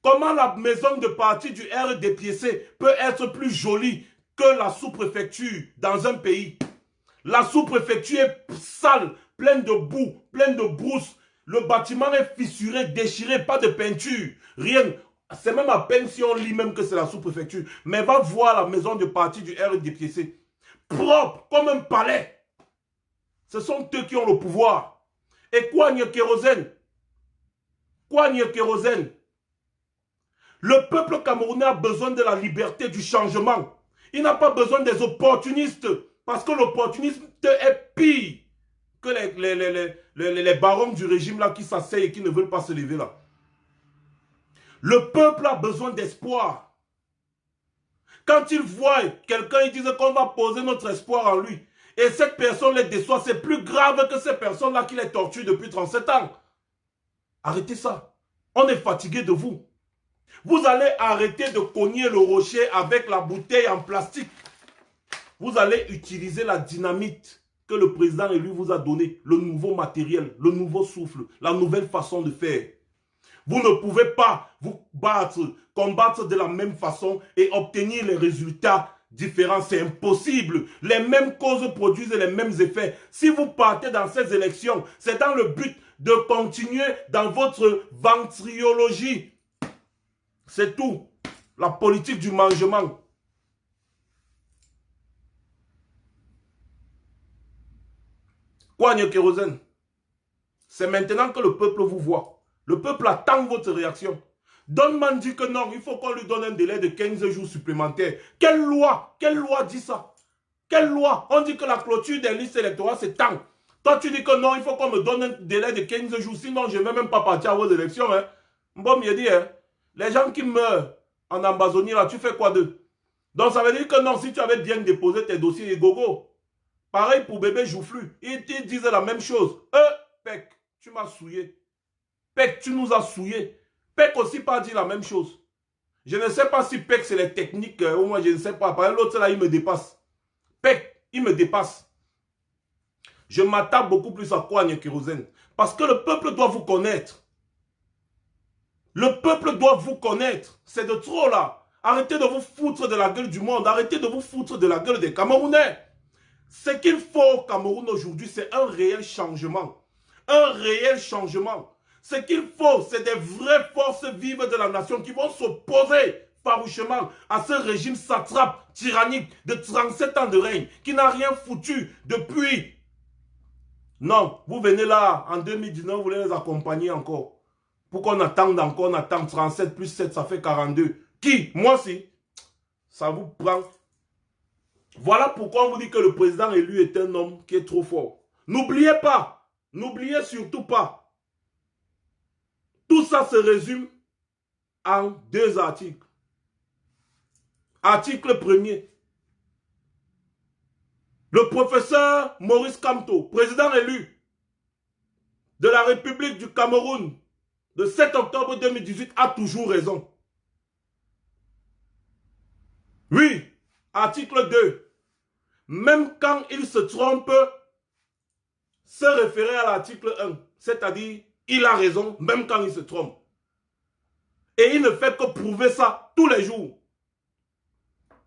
Comment la maison de parti du RDPC peut être plus jolie que la sous-préfecture dans un pays? La sous-préfecture est sale pleine de boue, pleine de brousse. Le bâtiment est fissuré, déchiré, pas de peinture, rien. C'est même à peine si on lit même que c'est la sous-préfecture. Mais va voir la maison de parti du RDPC. Propre, comme un palais. Ce sont eux qui ont le pouvoir. Et quoi, n'y a kérosène? Quoi, n'y a kérosène? Le peuple camerounais a besoin de la liberté, du changement. Il n'a pas besoin des opportunistes. Parce que l'opportunisme est pire que les barons du régime là qui s'asseyent et qui ne veulent pas se lever là. Le peuple a besoin d'espoir. Quand ils voient quelqu'un, ils disent qu'on va poser notre espoir en lui. Et cette personne les déçoit. C'est plus grave que ces personnes-là qui les torturent depuis 37 ans. Arrêtez ça. On est fatigué de vous. Vous allez arrêter de cogner le rocher avec la bouteille en plastique. Vous allez utiliser la dynamite que le président élu vous a donné. Le nouveau matériel, le nouveau souffle, la nouvelle façon de faire. Vous ne pouvez pas vous combattre de la même façon et obtenir les résultats différents. C'est impossible. Les mêmes causes produisent les mêmes effets. Si vous partez dans ces élections, c'est dans le but de continuer dans votre ventriologie. C'est tout. La politique du mangement. Quoi, n'y a kérosène? C'est maintenant que le peuple vous voit. Le peuple attend votre réaction. Donman dit que non, il faut qu'on lui donne un délai de 15 jours supplémentaires. Quelle loi dit ça? Quelle loi? On dit que la clôture des listes électorales, c'est tant. Toi, tu dis que non, il faut qu'on me donne un délai de 15 jours. Sinon, je ne vais même pas partir à vos élections. Hein. Bon, me dit, hein, les gens qui meurent en Amazonie, là, tu fais quoi d'eux? Donc, ça veut dire que non, si tu avais bien déposé tes dossiers et gogo. Pareil pour bébé Joufflu. Ils disent la même chose. Pec, tu m'as souillé. Pec, tu nous as souillé. Pec aussi pas dit la même chose. Je ne sais pas si Pec c'est les techniques, ou moi je ne sais pas. Par exemple, l'autre là, il me dépasse. Pec, il me dépasse. Je m'attaque beaucoup plus à quoi, Nya Kérosène? Parce que le peuple doit vous connaître. Le peuple doit vous connaître. C'est de trop là. Arrêtez de vous foutre de la gueule du monde. Arrêtez de vous foutre de la gueule des Camerounais. Ce qu'il faut au Cameroun aujourd'hui, c'est un réel changement. Un réel changement. Ce qu'il faut, c'est des vraies forces vives de la nation qui vont s'opposer farouchement à ce régime satrape, tyrannique de 37 ans de règne, qui n'a rien foutu depuis. Non, vous venez là, en 2019, vous voulez les accompagner encore. Pour qu'on attende encore, on attend 37 plus 7, ça fait 42. Qui? Moi si. Ça vous prend. Voilà pourquoi on vous dit que le président élu est un homme qui est trop fort. N'oubliez pas, n'oubliez surtout pas. Tout ça se résume en 2 articles. Article 1er. Le professeur Maurice Kamto, président élu de la République du Cameroun de 7 octobre 2018, a toujours raison. Oui, article 2. Même quand il se trompe, se référer à l'article 1, c'est-à-dire il a raison même quand il se trompe. Et il ne fait que prouver ça tous les jours.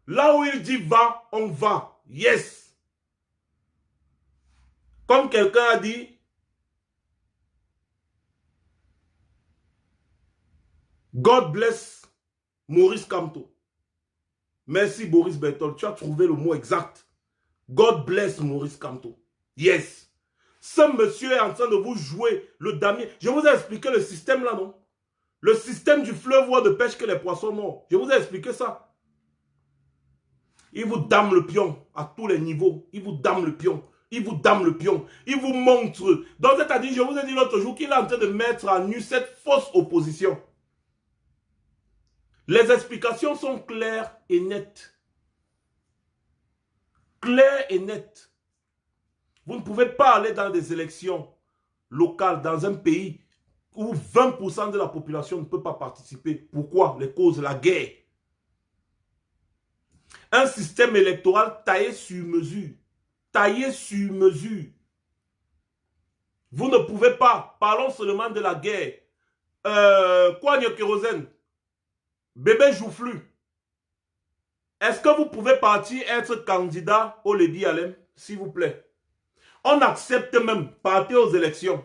Là où il dit va, on va. Yes. Comme quelqu'un a dit, God bless Maurice Kamto. Merci Boris Berthold, tu as trouvé le mot exact. God bless Maurice Kamto. Yes. Ce monsieur est en train de vous jouer le damier. Je vous ai expliqué le système là, non? Le système du fleuve de pêche que les poissons morts. Je vous ai expliqué ça. Il vous dame le pion à tous les niveaux. Il vous dame le pion. Il vous dame le pion. Il vous montre. Donc, c'est-à-dire, je vous ai dit l'autre jour qu'il est en train de mettre à nu cette fausse opposition. Les explications sont claires et nettes. Claires et nettes. Vous ne pouvez pas aller dans des élections locales dans un pays où 20% de la population ne peut pas participer. Pourquoi? Les causes, la guerre. Un système électoral taillé sur mesure. Taillé sur mesure. Vous ne pouvez pas. Parlons seulement de la guerre. Quoi, Nya Kérosène? Bébé Joufflu. Est-ce que vous pouvez partir être candidat au Lady Alem, s'il vous plaît? On accepte même, partez aux élections.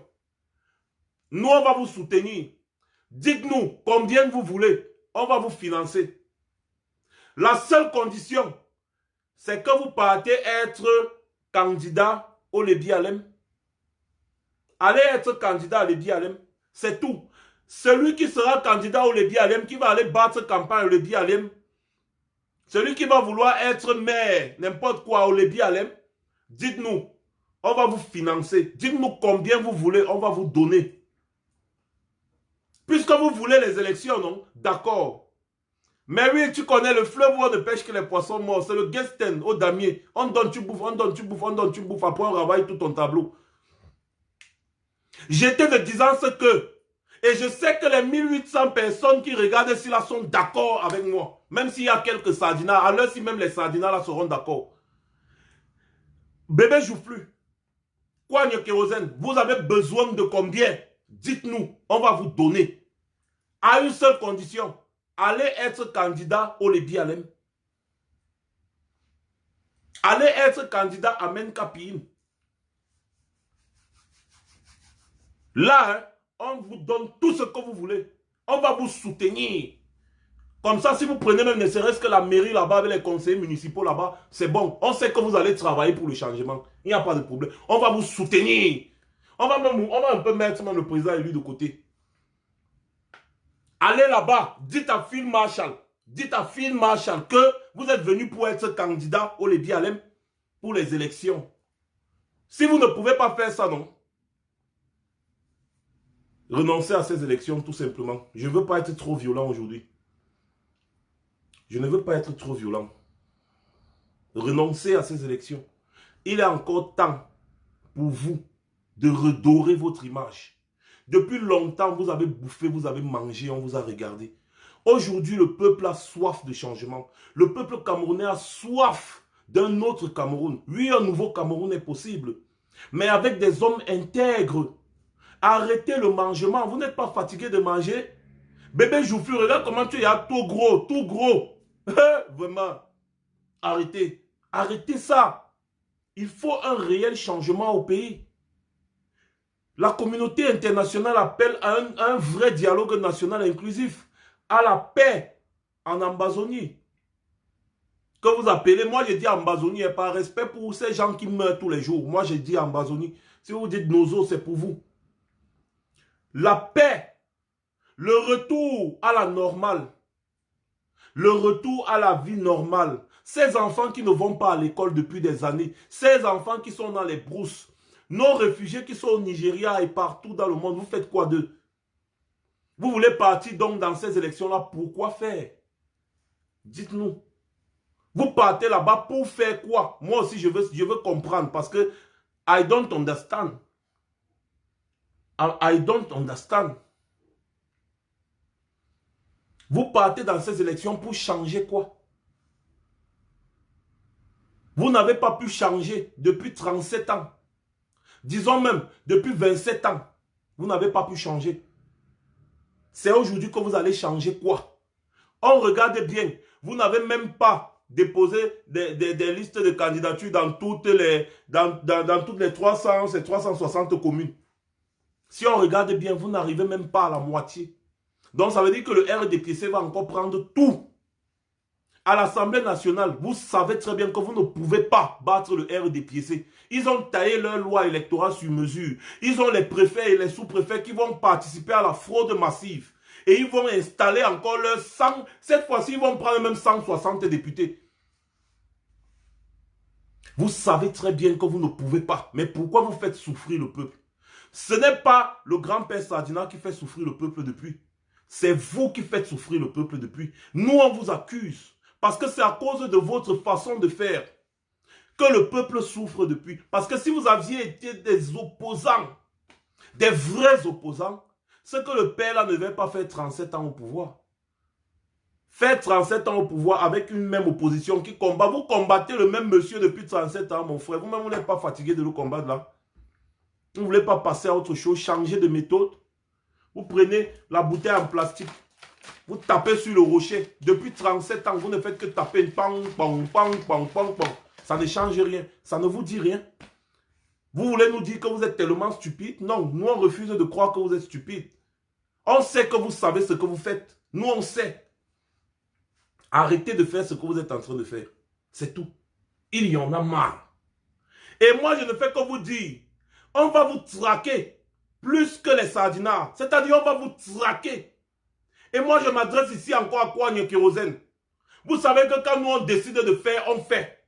Nous, on va vous soutenir. Dites-nous combien vous voulez. On va vous financer. La seule condition, c'est que vous partez être candidat au Lébi Alem. Allez être candidat à Lébi Alem. C'est tout. Celui qui sera candidat au Lébi Alem, qui va aller battre campagne au Lébi Alem, celui qui va vouloir être maire, n'importe quoi au Lébi Alem, dites-nous, on va vous financer. Dites-nous combien vous voulez, on va vous donner. Puisque vous voulez les élections, non? D'accord. Mais oui, tu connais le fleuve où on ne pêche que les poissons morts. C'est le Guesten au damier. On donne, tu bouffes, on donne, tu bouffes, on donne, tu bouffes. Après, on travaille tout ton tableau. J'étais de disant ce que, et je sais que les 1800 personnes qui regardent ici là sont d'accord avec moi. Même s'il y a quelques sardinats, alors si même les sardinats là seront d'accord. Bébé Joufflu, Kwame Kérosène, vous avez besoin de combien? Dites-nous, on va vous donner. À une seule condition, allez être candidat au Lébi Alem. Allez être candidat à Menkapin. Là, hein, on vous donne tout ce que vous voulez. On va vous soutenir. Comme ça, si vous prenez même ne serait-ce que la mairie là-bas, avec les conseillers municipaux là-bas, c'est bon. On sait que vous allez travailler pour le changement. Il n'y a pas de problème. On va vous soutenir. On va un peu mettre même le président élu de côté. Allez là-bas, dites à Phil Marshall que vous êtes venu pour être candidat au Lébi Alem pour les élections. Si vous ne pouvez pas faire ça, non. Renoncez à ces élections tout simplement. Je ne veux pas être trop violent aujourd'hui. Je ne veux pas être trop violent. Renoncez à ces élections. Il est encore temps pour vous de redorer votre image. Depuis longtemps, vous avez bouffé, vous avez mangé, on vous a regardé. Aujourd'hui, le peuple a soif de changement. Le peuple camerounais a soif d'un autre Cameroun. Oui, un nouveau Cameroun est possible. Mais avec des hommes intègres. Arrêtez le mangement. Vous n'êtes pas fatigué de manger? Bébé Joufflu, regarde comment tu es tout gros, tout gros. Vraiment. Arrêtez. Arrêtez ça. Il faut un réel changement au pays. La communauté internationale appelle à un vrai dialogue national inclusif, à la paix en Amazonie. Que vous appelez, moi je dis Amazonie, et par respect pour ces gens qui meurent tous les jours. Moi je dis Amazonie. Si vous dites Nozo, c'est pour vous. La paix, le retour à la normale, le retour à la vie normale. Ces enfants qui ne vont pas à l'école depuis des années, ces enfants qui sont dans les brousses, nos réfugiés qui sont au Nigeria et partout dans le monde, vous faites quoi d'eux? Vous voulez partir donc dans ces élections-là, pourquoi faire? Dites-nous. Vous partez là-bas pour faire quoi? Moi aussi, je veux comprendre parce que I don't understand. I don't understand. Vous partez dans ces élections pour changer quoi? Vous n'avez pas pu changer depuis 37 ans. Disons même, depuis 27 ans. Vous n'avez pas pu changer. C'est aujourd'hui que vous allez changer quoi? On regarde bien. Vous n'avez même pas déposé des listes de candidatures dans toutes les 300 et 360 communes. Si on regarde bien, vous n'arrivez même pas à la moitié. Donc ça veut dire que le RDPC va encore prendre tout. À l'Assemblée nationale, vous savez très bien que vous ne pouvez pas battre le RDPC. Ils ont taillé leur loi électorale sur mesure. Ils ont les préfets et les sous-préfets qui vont participer à la fraude massive. Et ils vont installer encore leurs 100. Cette fois-ci, ils vont prendre même 160 députés. Vous savez très bien que vous ne pouvez pas. Mais pourquoi vous faites souffrir le peuple? Ce n'est pas le grand-père Sardina qui fait souffrir le peuple depuis. C'est vous qui faites souffrir le peuple depuis. Nous, on vous accuse. Parce que c'est à cause de votre façon de faire que le peuple souffre depuis. Parce que si vous aviez été des opposants, des vrais opposants, c'est que le père là ne devait pas faire 37 ans au pouvoir. Faire 37 ans au pouvoir avec une même opposition qui combat. Vous combattez le même monsieur depuis 37 ans, mon frère. Vous-même, vous n'êtes pas fatigué de le combattre là. Vous ne voulez pas passer à autre chose, changer de méthode. Vous prenez la bouteille en plastique. Vous tapez sur le rocher. Depuis 37 ans, vous ne faites que taper. Pang, pang, pang, pang, pang, pang. Ça ne change rien. Ça ne vous dit rien. Vous voulez nous dire que vous êtes tellement stupide? Non, nous on refuse de croire que vous êtes stupide. On sait que vous savez ce que vous faites. Nous on sait. Arrêtez de faire ce que vous êtes en train de faire. C'est tout. Il y en a marre. Et moi je ne fais que vous dire, on va vous traquer plus que les sardinards. C'est-à-dire on va vous traquer. Et moi je m'adresse ici encore à Kouagne Kérosène. Vous savez que quand nous on décide de faire, on fait.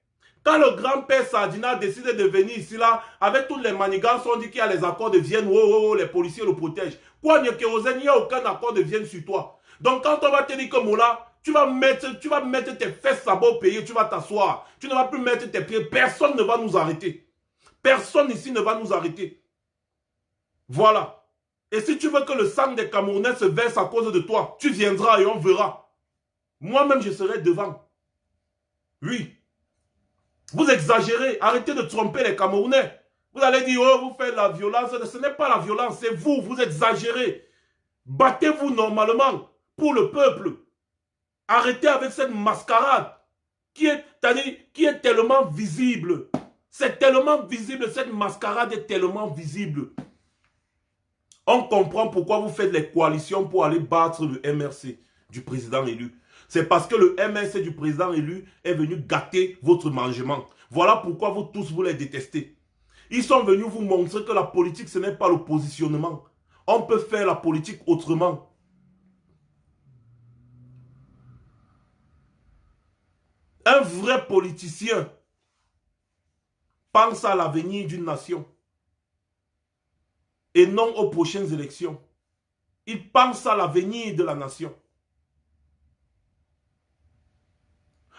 Quand le grand-père Sardinat décide de venir ici, là, avec toutes les manigances, on dit qu'il y a les accords de Vienne, les policiers le protègent. Quoi, Kérosène, il n'y a aucun accord de Vienne sur toi. Donc quand on va te dire que Moula, tu vas mettre tes fesses là-bas au pays, tu vas t'asseoir. Tu ne vas plus mettre tes pieds. Personne ne va nous arrêter. Personne ici ne va nous arrêter. Voilà. Et si tu veux que le sang des Camerounais se verse à cause de toi, tu viendras et on verra. Moi-même, je serai devant. Oui. Vous exagérez, arrêtez de tromper les Camerounais. Vous allez dire, oh, vous faites la violence. Ce n'est pas la violence, c'est vous, vous exagérez. Battez-vous normalement pour le peuple. Arrêtez avec cette mascarade qui est tellement visible. C'est tellement visible, cette mascarade est tellement visible. On comprend pourquoi vous faites les coalitions pour aller battre le MRC du président élu. C'est parce que le MRC du président élu est venu gâter votre mangement. Voilà pourquoi vous tous vous les détestez. Ils sont venus vous montrer que la politique ce n'est pas le positionnement. On peut faire la politique autrement. Un vrai politicien pense à l'avenir d'une nation et non aux prochaines élections. Il pense à l'avenir de la nation.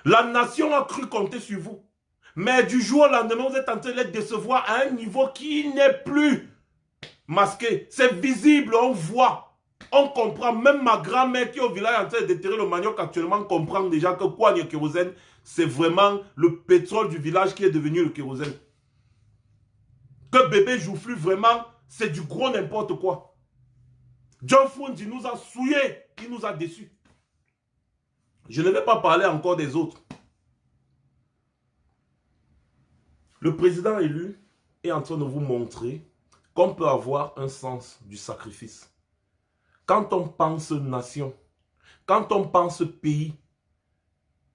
La nation a cru compter sur vous. Mais du jour au lendemain, vous êtes en train de les décevoir à un niveau qui n'est plus masqué. C'est visible, on voit, on comprend. Même ma grand-mère qui est au village en train de déterrer le manioc actuellement comprend déjà que Kouagne Kérosène, c'est vraiment le pétrole du village qui est devenu le kérosène. Que bébé Joufflu, vraiment, c'est du gros n'importe quoi. John Fundi nous a souillés, il nous a déçus. Je ne vais pas parler encore des autres. Le président élu est en train de vous montrer qu'on peut avoir un sens du sacrifice. Quand on pense nation, quand on pense pays,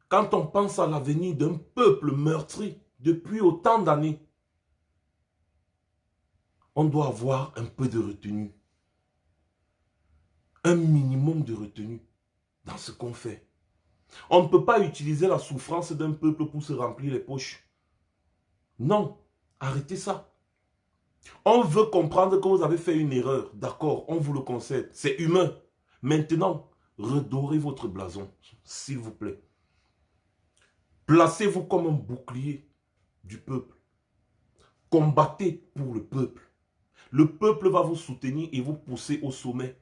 quand on pense à l'avenir d'un peuple meurtri depuis autant d'années, on doit avoir un peu de retenue. Un minimum de retenue dans ce qu'on fait. On ne peut pas utiliser la souffrance d'un peuple pour se remplir les poches. Non, arrêtez ça. On veut comprendre que vous avez fait une erreur. D'accord, on vous le concède. C'est humain. Maintenant, redorez votre blason, s'il vous plaît. Placez-vous comme un bouclier du peuple. Combattez pour le peuple. Le peuple va vous soutenir et vous pousser au sommet.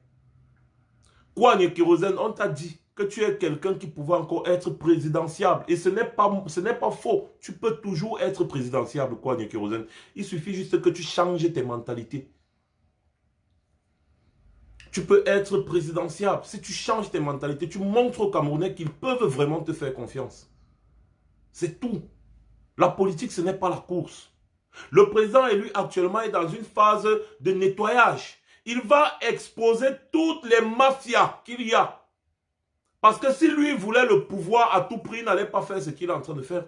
Kouagne Kérosène, on t'a dit que tu es quelqu'un qui pouvait encore être présidentiable. Et ce n'est pas faux. Tu peux toujours être présidentiable, Kouagne Kérosène. Il suffit juste que tu changes tes mentalités. Tu peux être présidentiable. Si tu changes tes mentalités, tu montres aux Camerounais qu'ils peuvent vraiment te faire confiance. C'est tout. La politique, ce n'est pas la course. Le président élu actuellement est dans une phase de nettoyage. Il va exposer toutes les mafias qu'il y a. Parce que si lui voulait le pouvoir à tout prix, il n'allait pas faire ce qu'il est en train de faire.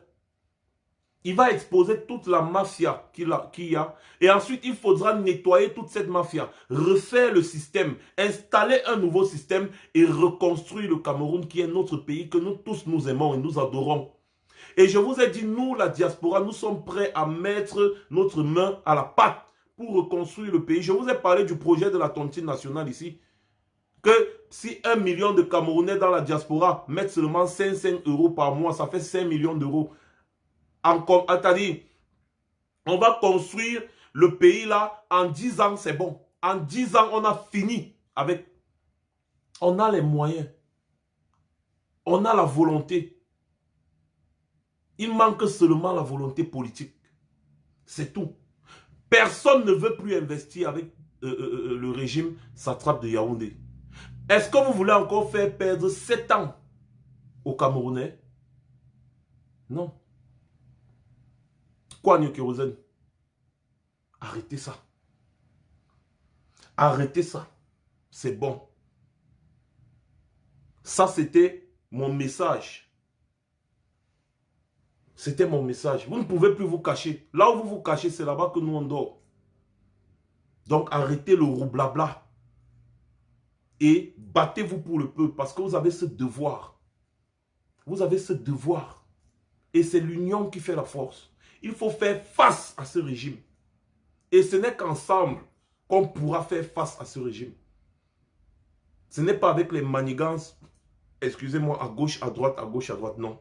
Il va exposer toute la mafia qu'il y a. Et ensuite, il faudra nettoyer toute cette mafia. Refaire le système. Installer un nouveau système et reconstruire le Cameroun qui est notre pays que nous tous nous aimons et nous adorons. Et je vous ai dit, nous, la diaspora, nous sommes prêts à mettre notre main à la pâte pour reconstruire le pays. Je vous ai parlé du projet de la tontine nationale ici. Que si 1 million de Camerounais dans la diaspora mettent seulement 500 € par mois, ça fait 5 millions d'euros. C'est-à-dire, on va construire le pays là, en 10 ans, c'est bon. En 10 ans, on a fini avec. On a les moyens. On a la volonté. Il manque seulement la volonté politique. C'est tout. Personne ne veut plus investir avec le régime satrape de Yaoundé. Est-ce que vous voulez encore faire perdre 7 ans aux Camerounais? Non. Kouagne Kérosène, Arrêtez ça. Arrêtez ça. C'est bon. Ça, c'était mon message. C'était mon message. Vous ne pouvez plus vous cacher. Là où vous vous cachez, c'est là-bas que nous on dort. Donc arrêtez le roublabla. Et battez-vous pour le peuple parce que vous avez ce devoir. Vous avez ce devoir. Et c'est l'union qui fait la force. Il faut faire face à ce régime. Et ce n'est qu'ensemble qu'on pourra faire face à ce régime. Ce n'est pas avec les manigances, excusez-moi, à gauche, à droite, non.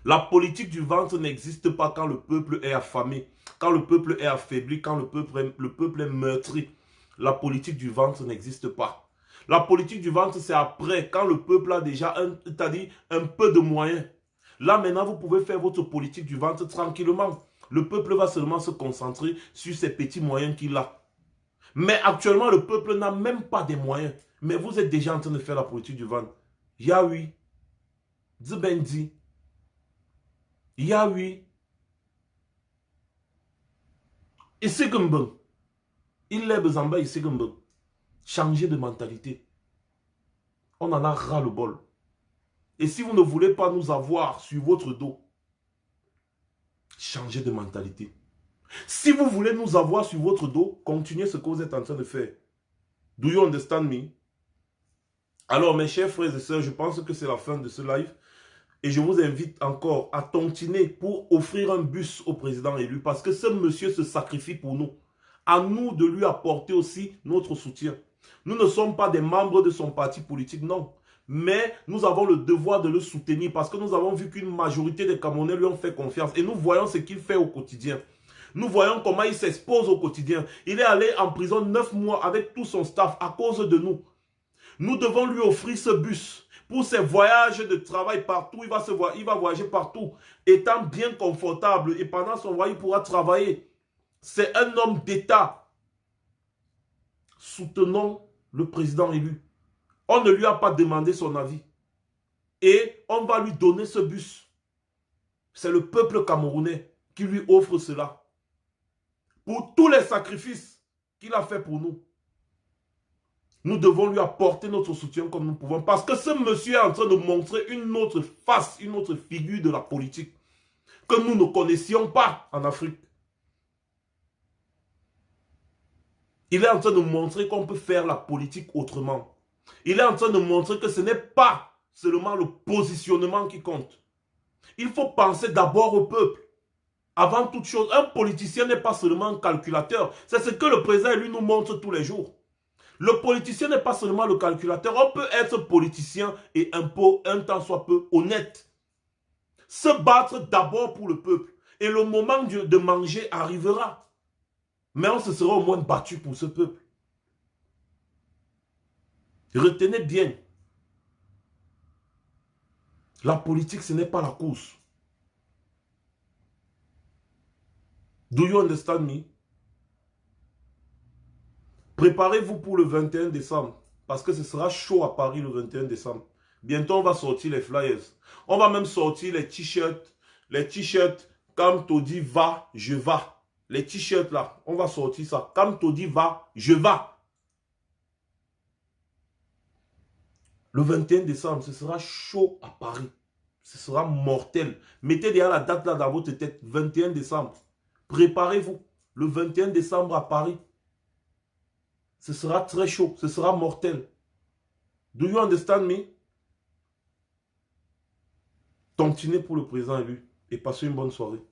La politique du ventre n'existe pas quand le peuple est affamé, quand le peuple est affaibli, quand le peuple est meurtri. La politique du ventre n'existe pas. La politique du ventre, c'est après, quand le peuple a déjà un peu de moyens. Là, maintenant, vous pouvez faire votre politique du ventre tranquillement. Le peuple va seulement se concentrer sur ces petits moyens qu'il a. Mais actuellement, le peuple n'a même pas des moyens. Mais vous êtes déjà en train de faire la politique du ventre. Yaoui. Zibendi. Yaoui. Isigumbe. Il est bezamba Isigumbe. Changer de mentalité. On en a ras le bol. Et si vous ne voulez pas nous avoir sur votre dos, changez de mentalité. Si vous voulez nous avoir sur votre dos, continuez ce que vous êtes en train de faire. Do you understand me? Alors mes chers frères et sœurs, je pense que c'est la fin de ce live. Et je vous invite encore à tontiner pour offrir un bus au président élu. Parce que ce monsieur se sacrifie pour nous. À nous de lui apporter aussi notre soutien. Nous ne sommes pas des membres de son parti politique, non. Mais nous avons le devoir de le soutenir parce que nous avons vu qu'une majorité des Camerounais lui ont fait confiance. Et nous voyons ce qu'il fait au quotidien. Nous voyons comment il s'expose au quotidien. Il est allé en prison 9 mois avec tout son staff à cause de nous. Nous devons lui offrir ce bus pour ses voyages de travail partout. Il va voyager partout, étant bien confortable. Et pendant son voyage, il pourra travailler. C'est un homme d'État. Soutenons le président élu. On ne lui a pas demandé son avis. Et on va lui donner ce bus. C'est le peuple camerounais qui lui offre cela. Pour tous les sacrifices qu'il a fait pour nous. Nous devons lui apporter notre soutien comme nous pouvons. Parce que ce monsieur est en train de montrer une autre face, une autre figure de la politique. Que nous ne connaissions pas en Afrique. Il est en train de montrer qu'on peut faire la politique autrement. Il est en train de montrer que ce n'est pas seulement le positionnement qui compte. Il faut penser d'abord au peuple. Avant toute chose, un politicien n'est pas seulement un calculateur. C'est ce que le président lui nous montre tous les jours. Le politicien n'est pas seulement le calculateur. On peut être politicien et un temps soit peu honnête. Se battre d'abord pour le peuple. Et le moment de manger arrivera. Mais on se sera au moins battu pour ce peuple. Retenez bien. La politique, ce n'est pas la course. Do you understand me? Préparez-vous pour le 21 décembre. Parce que ce sera chaud à Paris le 21 décembre. Bientôt, on va sortir les flyers. On va même sortir les t-shirts. Les t-shirts, comme Todi va, je va. Les t-shirts là, on va sortir ça. Comme Todi va, je va. Le 21 décembre, ce sera chaud à Paris. Ce sera mortel. Mettez déjà la date là dans votre tête. 21 décembre. Préparez-vous. Le 21 décembre à Paris. Ce sera très chaud. Ce sera mortel. Do you understand me? Continuez pour le président élu. Et passez une bonne soirée.